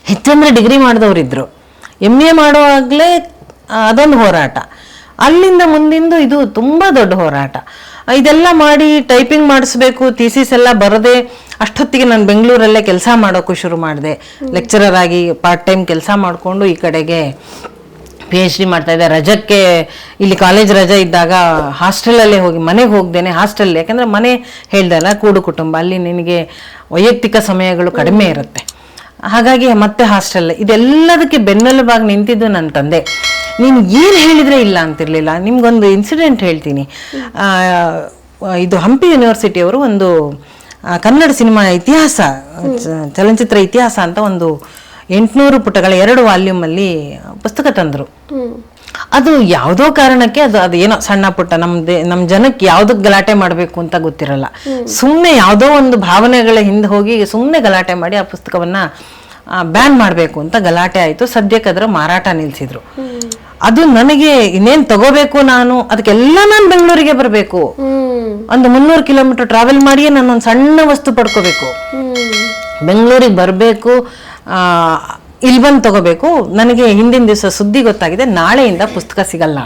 ಹೆಚ್ಚಂದ್ರೆ degree ಮಾಡಿದವರಿದ್ರು. MA ಮಾಡುವಾಗಲೇ ಅದೊಂದು ಹೋರಾಟ. ಅಲ್ಲಿಂದ ಮುಂದಿಂದು ಇದು ತುಂಬ ದೊಡ್ಡ ಹೋರಾಟ. ಇದೆಲ್ಲ ಮಾಡಿ ಟೈಪಿಂಗ್ ಮಾಡಿಸ್ಬೇಕು, ಥೀಸಿಸ್ ಎಲ್ಲ ಬರದೆ ಅಷ್ಟೊತ್ತಿಗೆ ನಾನು ಬೆಂಗಳೂರಲ್ಲೇ ಕೆಲಸ ಮಾಡೋಕ್ಕೂ ಶುರು ಮಾಡಿದೆ. ಲೆಕ್ಚರರ್ ಆಗಿ ಪಾರ್ಟ್ ಟೈಮ್ ಕೆಲಸ ಮಾಡಿಕೊಂಡು ಈ ಕಡೆಗೆ PhD ಮಾಡ್ತಾ ಇದ್ದೆ. ರಜಕ್ಕೆ ಇಲ್ಲಿ ಕಾಲೇಜ್ ರಜೆ ಇದ್ದಾಗ ಹಾಸ್ಟೆಲಲ್ಲೇ ಹೋಗಿ, ಮನೆಗೆ ಹೋಗ್ದೇನೆ ಹಾಸ್ಟೆಲ್, ಯಾಕಂದರೆ ಮನೆ ಹೇಳ್ದಲ್ಲ ಕೂಡು ಕುಟುಂಬ, ಅಲ್ಲಿ ನಿನಗೆ ವೈಯಕ್ತಿಕ ಸಮಯಗಳು ಕಡಿಮೆ ಇರುತ್ತೆ. ಹಾಗಾಗಿ ಮತ್ತೆ ಹಾಸ್ಟೆಲ್, ಇದೆಲ್ಲದಕ್ಕೆ ಬೆನ್ನೆಲುಬಾಗಿ ನಿಂತಿದ್ದು ನನ್ನ ತಂದೆ. ನೀನು ಏನು ಹೇಳಿದರೆ ಇಲ್ಲ ಅಂತಿರಲಿಲ್ಲ. ನಿಮ್ಗೊಂದು ಇನ್ಸಿಡೆಂಟ್ ಹೇಳ್ತೀನಿ. ಇದು ಹಂಪಿ ಯೂನಿವರ್ಸಿಟಿಯವರು ಒಂದು ಕನ್ನಡ ಸಿನಿಮಾ ಇತಿಹಾಸ, ಚಲನಚಿತ್ರ ಇತಿಹಾಸ ಅಂತ ಒಂದು 800 ಪುಟಗಳ 2 ವಾಲ್ಯೂಮಲ್ಲಿ ಪುಸ್ತಕ ತಂದರು. ಅದು ಯಾವುದೋ ಕಾರಣಕ್ಕೆ ಅದು ಏನೋ ಸಣ್ಣ ಪುಟ್ಟ ನಮ್ಮ ಜನಕ್ಕೆ ಯಾವುದಕ್ಕೆ ಗಲಾಟೆ ಮಾಡಬೇಕು ಅಂತ ಗೊತ್ತಿರಲ್ಲ, ಸುಮ್ಮನೆ ಯಾವುದೋ ಒಂದು ಭಾವನೆಗಳ ಹಿಂದೆ ಹೋಗಿ ಸುಮ್ಮನೆ ಗಲಾಟೆ ಮಾಡಿ ಆ ಪುಸ್ತಕವನ್ನು ಬ್ಯಾನ್ ಮಾಡಬೇಕು ಅಂತ ಗಲಾಟೆ ಆಯಿತು. ಸದ್ಯಕ್ಕೆ ಅದರ ಮಾರಾಟ ನಿಲ್ಲಿಸಿದ್ರು. ಅದು ನನಗೆ ಇನ್ನೇನು ತಗೋಬೇಕು, ಅದಕ್ಕೆಲ್ಲ ನಾನು ಬೆಂಗಳೂರಿಗೆ ಬರಬೇಕು, ಒಂದು 300 ಕಿಲೋಮೀಟರ್ ಟ್ರಾವೆಲ್ ಮಾಡಿಯೇ ನಾನೊಂದು ಸಣ್ಣ ವಸ್ತು ಪಡ್ಕೋಬೇಕು, ಬೆಂಗಳೂರಿಗೆ ಬರಬೇಕು, ಇಲ್ಲಿ ಬಂದು ತಗೋಬೇಕು. ನನಗೆ ಹಿಂದಿನ ದಿವಸ ಸುದ್ದಿ ಗೊತ್ತಾಗಿದೆ, ನಾಳೆಯಿಂದ ಪುಸ್ತಕ ಸಿಗಲ್ಲ.